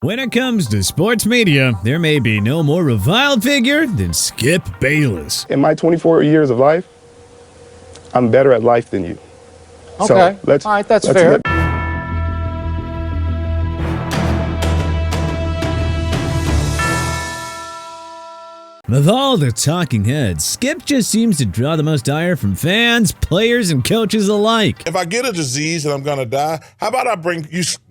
When it comes to sports media, there may be no more reviled figure than Skip Bayless. In my 24 years of life, I'm better at life than you. Okay. So all right, that's fair. Of all the talking heads, Skip just seems to draw the most ire from fans, players, and coaches alike. If I get a disease and I'm gonna die, how about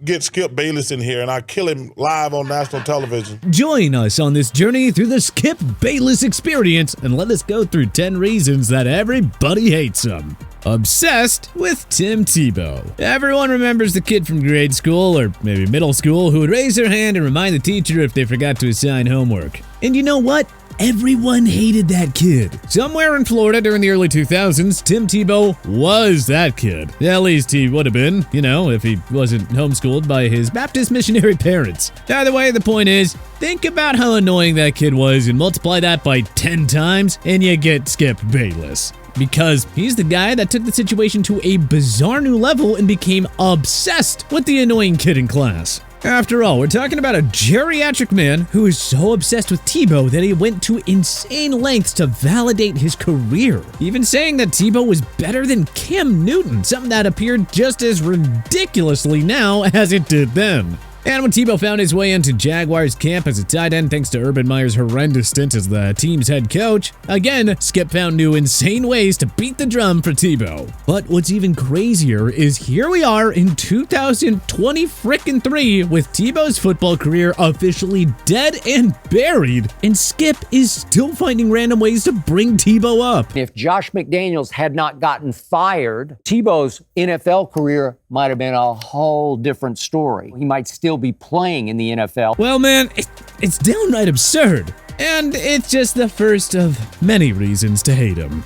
get Skip Bayless in here and I kill him live on national television? Join us on this journey through the Skip Bayless experience and let us go through 10 reasons that everybody hates him. Obsessed with Tim Tebow. Everyone remembers the kid from grade school, or maybe middle school, who would raise their hand and remind the teacher if they forgot to assign homework. And you know what? Everyone hated that kid. Somewhere in Florida during the early 2000s, Tim Tebow was that kid. At least he would have been, if he wasn't homeschooled by his Baptist missionary parents. Either way, the point is, think about how annoying that kid was and multiply that by 10 times, and you get Skip Bayless. Because he's the guy that took the situation to a bizarre new level and became obsessed with the annoying kid in class. After all, we're talking about a geriatric man who is so obsessed with Tebow that he went to insane lengths to validate his career. Even saying that Tebow was better than Cam Newton, something that appeared just as ridiculously now as it did then. And when Tebow found his way into Jaguars camp as a tight end thanks to Urban Meyer's horrendous stint as the team's head coach, again, Skip found new insane ways to beat the drum for Tebow. But what's even crazier is here we are in 2023 with Tebow's football career officially dead and buried, and Skip is still finding random ways to bring Tebow up. If Josh McDaniels had not gotten fired, Tebow's NFL career might have been a whole different story. He might still be playing in the NFL. Well, man, it's downright absurd. And it's just the first of many reasons to hate him.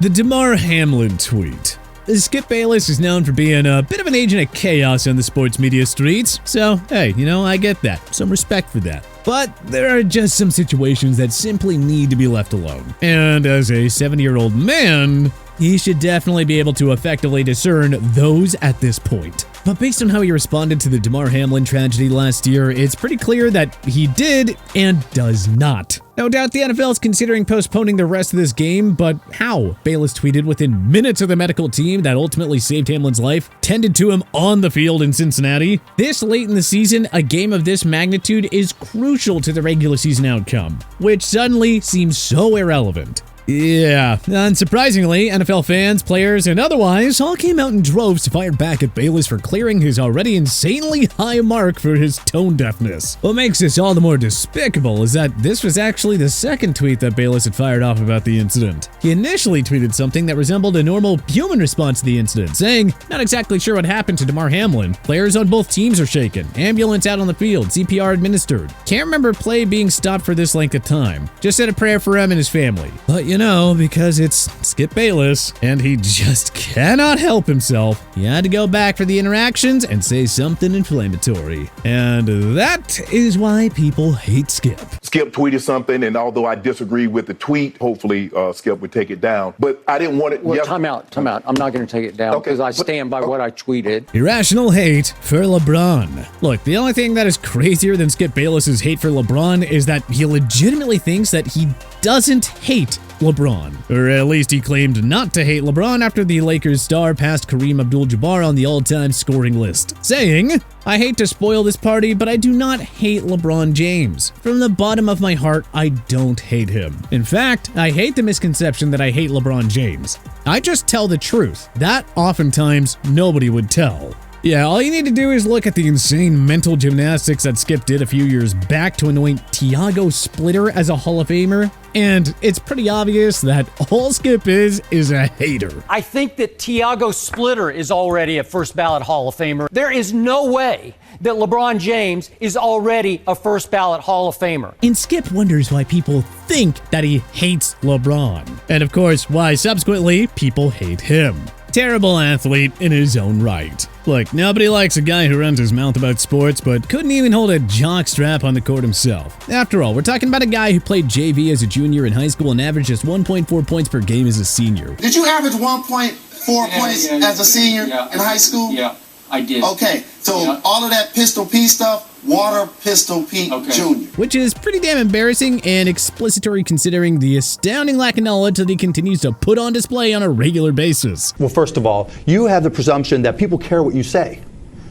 The Damar Hamlin tweet. Skip Bayless is known for being a bit of an agent of chaos on the sports media streets, so hey, I get that. Some respect for that. But there are just some situations that simply need to be left alone. And as a 70-year-old man, he should definitely be able to effectively discern those at this point. But based on how he responded to the Damar Hamlin tragedy last year, it's pretty clear that he did and does not. No doubt the NFL is considering postponing the rest of this game, but how? Bayless tweeted within minutes of the medical team that ultimately saved Hamlin's life, tended to him on the field in Cincinnati. This late in the season, a game of this magnitude is crucial to the regular season outcome, which suddenly seems so irrelevant. Yeah, unsurprisingly, NFL fans, players, and otherwise all came out in droves to fire back at Bayless for clearing his already insanely high mark for his tone deafness. What makes this all the more despicable is that this was actually the second tweet that Bayless had fired off about the incident. He initially tweeted something that resembled a normal human response to the incident, saying, "Not exactly sure what happened to Damar Hamlin. Players on both teams are shaken. Ambulance out on the field. CPR administered. Can't remember play being stopped for this length of time. Just said a prayer for him and his family." But because it's Skip Bayless, and he just cannot help himself, he had to go back for the interactions and say something inflammatory. And that is why people hate Skip. Skip tweeted something, and although I disagree with the tweet, hopefully Skip would take it down. But I didn't want it. Well, time out. I'm not going to take it down because I stand by what I tweeted. Irrational hate for LeBron. Look, the only thing that is crazier than Skip Bayless's hate for LeBron is that he legitimately thinks that he doesn't hate LeBron. Or at least he claimed not to hate LeBron after the Lakers star passed Kareem Abdul-Jabbar on the all-time scoring list, saying, "I hate to spoil this party, but I do not hate LeBron James. From the bottom of my heart, I don't hate him. In fact, I hate the misconception that I hate LeBron James. I just tell the truth. That oftentimes nobody would tell." Yeah, all you need to do is look at the insane mental gymnastics that Skip did a few years back to anoint Tiago Splitter as a Hall of Famer, and it's pretty obvious that all Skip is a hater. I think that Tiago Splitter is already a first ballot Hall of Famer. There is no way that LeBron James is already a first ballot Hall of Famer. And Skip wonders why people think that he hates LeBron. And of course, why subsequently people hate him. Terrible athlete in his own right. Look, nobody likes a guy who runs his mouth about sports, but couldn't even hold a jockstrap on the court himself. After all, we're talking about a guy who played JV as a junior in high school and averaged just 1.4 points per game as a senior. Did you average 1.4 points as a senior in high school? Yeah, I did. Okay, so all of that pistol P stuff Water Pistol Pete Jr. Which is pretty damn embarrassing and explicitory considering the astounding lack of knowledge that he continues to put on display on a regular basis. Well, first of all, you have the presumption that people care what you say.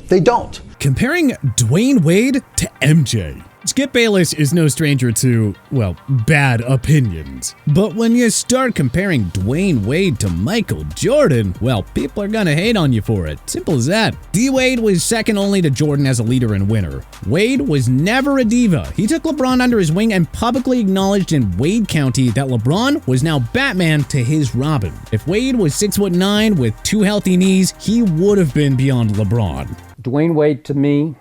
They don't. Comparing Dwyane Wade to MJ. Skip Bayless is no stranger to, well, bad opinions. But when you start comparing Dwyane Wade to Michael Jordan, well, people are gonna hate on you for it. Simple as that. D-Wade was second only to Jordan as a leader and winner. Wade was never a diva. He took LeBron under his wing and publicly acknowledged in Wade County that LeBron was now Batman to his Robin. If Wade was 6'9" with 2 healthy knees, he would have been beyond LeBron. Dwyane Wade, to me,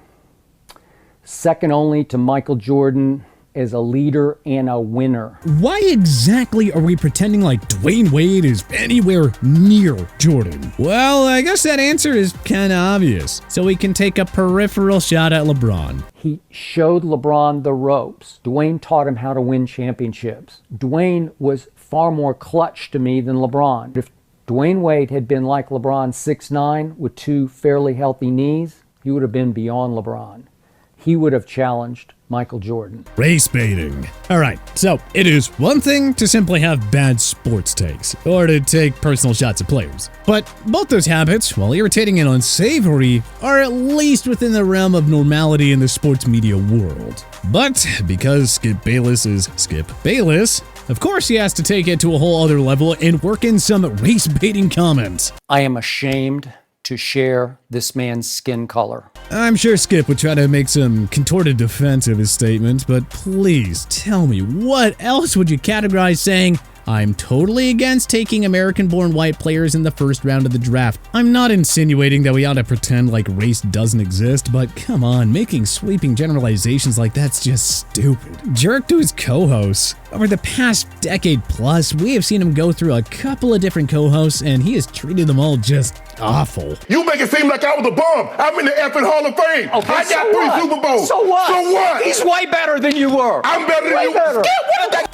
second only to Michael Jordan as a leader and a winner. Why exactly are we pretending like Dwyane Wade is anywhere near Jordan? Well, I guess that answer is kind of obvious, so we can take a peripheral shot at LeBron. He showed LeBron the ropes. Dwyane taught him how to win championships. Dwyane was far more clutch to me than LeBron. If Dwyane Wade had been like LeBron, 6'9", with 2 fairly healthy knees, he would have been beyond LeBron. He would have challenged Michael Jordan. Race baiting. Alright, so it is one thing to simply have bad sports takes, or to take personal shots at players. But both those habits, while irritating and unsavory, are at least within the realm of normality in the sports media world. But because Skip Bayless is Skip Bayless, of course he has to take it to a whole other level and work in some race baiting comments. I am ashamed to share this man's skin color. I'm sure Skip would try to make some contorted defense of his statement, but please tell me, what else would you categorize saying, I'm totally against taking American-born white players in the first round of the draft? I'm not insinuating that we ought to pretend like race doesn't exist, but come on, making sweeping generalizations like that's just stupid. Jerk to his co-hosts. Over the past decade plus, we have seen him go through a couple of different co-hosts, and he has treated them all just awful. You make it seem like I was a bum. I'm in the effing Hall of Fame. Okay, I got 3 Super Bowls. So what? So what? He's way better than you were. I'm better than you. Better.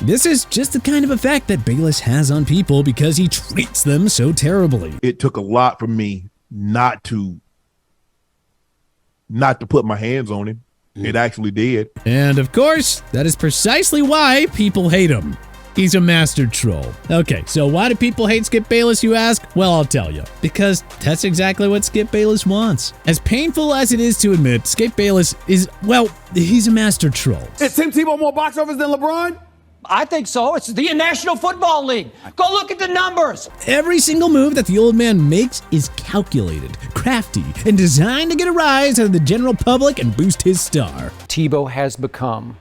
This is just the kind of effect that Bayless has on people because he treats them so terribly. It took a lot for me not to put my hands on him. It actually did. And of course, that is precisely why people hate him. He's a master troll. Okay, so why do people hate Skip Bayless, you ask? Well, I'll tell you. Because that's exactly what Skip Bayless wants. As painful as it is to admit, Skip Bayless is, well, he's a master troll. Is Tim Tebow more box office than LeBron? I think so. It's the National Football League. Go look at the numbers. Every single move that the old man makes is calculated, crafty, and designed to get a rise out of the general public and boost his star. Tebow has become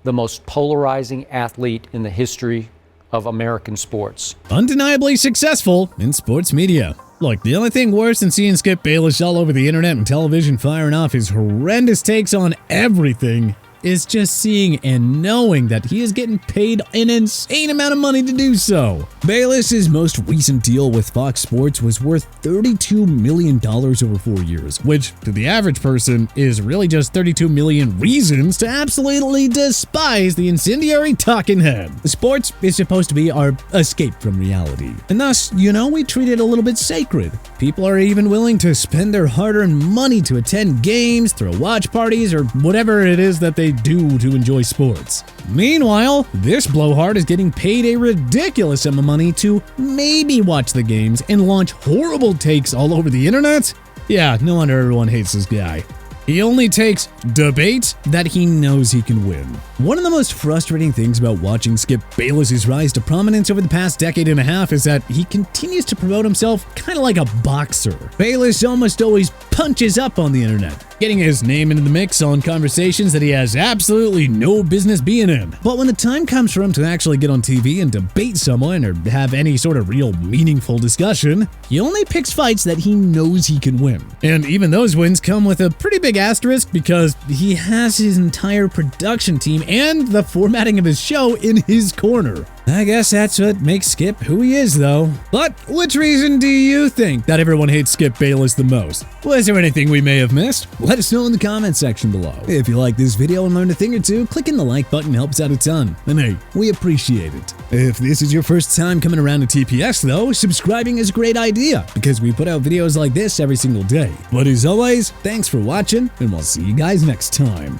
the most polarizing athlete in the history of American sports. Undeniably successful in sports media. Look, the only thing worse than seeing Skip Bayless all over the internet and television firing off his horrendous takes on everything is just seeing and knowing that he is getting paid an insane amount of money to do so. Bayless's most recent deal with Fox Sports was worth $32 million over 4 years, which to the average person is really just 32 million reasons to absolutely despise the incendiary talking head. Sports is supposed to be our escape from reality, and thus, we treat it a little bit sacred. People are even willing to spend their hard-earned money to attend games, throw watch parties, or whatever it is that they do to enjoy sports. Meanwhile, this blowhard is getting paid a ridiculous sum of money to maybe watch the games and launch horrible takes all over the internet? Yeah, no wonder everyone hates this guy. He only takes debate that he knows he can win. One of the most frustrating things about watching Skip Bayless's rise to prominence over the past decade and a half is that he continues to promote himself kind of like a boxer. Bayless almost always punches up on the internet, getting his name into the mix on conversations that he has absolutely no business being in. But when the time comes for him to actually get on TV and debate someone or have any sort of real meaningful discussion, he only picks fights that he knows he can win. And even those wins come with a pretty big asterisk because he has his entire production team and the formatting of his show in his corner. I guess that's what makes Skip who he is, though. But which reason do you think that everyone hates Skip Bayless the most? Was there anything we may have missed? Let us know in the comments section below. If you like this video and learned a thing or two, clicking the like button helps out a ton. And hey, we appreciate it. If this is your first time coming around to TPS though, subscribing is a great idea because we put out videos like this every single day. But as always, thanks for watching and we'll see you guys next time.